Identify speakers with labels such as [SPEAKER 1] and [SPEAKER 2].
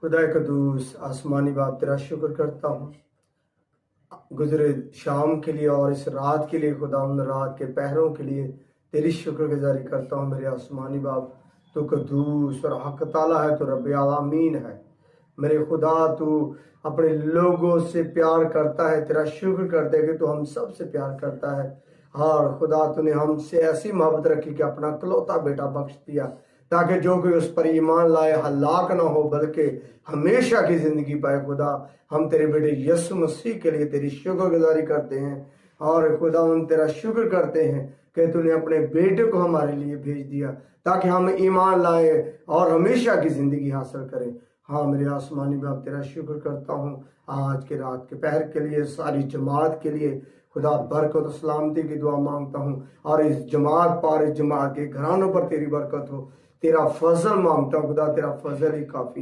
[SPEAKER 1] खुदा कदूस आसमानी बाप तेरा शुक्र करता हूँ गुजरे शाम के लिए और इस रात के लिए। खुदा उन रात के पहरों के लिए तेरी शुक्रगुजारी करता हूँ मेरे आसमानी बाप। तू कदूस और हक ताला है, तो रब आमीन है। मेरे खुदा तू अपने लोगों से प्यार करता है, तेरा शुक्र करते हैं कि तू हम सब से प्यार करता है। और खुदा तूने हमसे ऐसी मोहब्बत रखी कि अपना इकलौता बेटा बख्श दिया, ताकि जो कोई उस पर ईमान लाए हलाक ना हो बल्कि हमेशा की जिंदगी पाए। खुदा हम तेरे बेटे यीशु मसीह के लिए तेरी शुक्रगुजारी करते हैं और खुदा हम तेरा शुक्र करते हैं कि तूने अपने बेटे को हमारे लिए भेज दिया ताकि हम ईमान लाए और हमेशा की जिंदगी हासिल करें। हाँ मेरे आसमानी बाप तेरा शुक्र करता हूँ आज के रात के पहर के लिए, सारी जमात के लिए। खुदा बरकत और सलामती की दुआ मांगता हूँ और इस जमात पर, इस जमात के घरानों पर तेरी बरकत हो। तेरा फजल मांगता हूँ खुदा, तेरा फजल ही काफी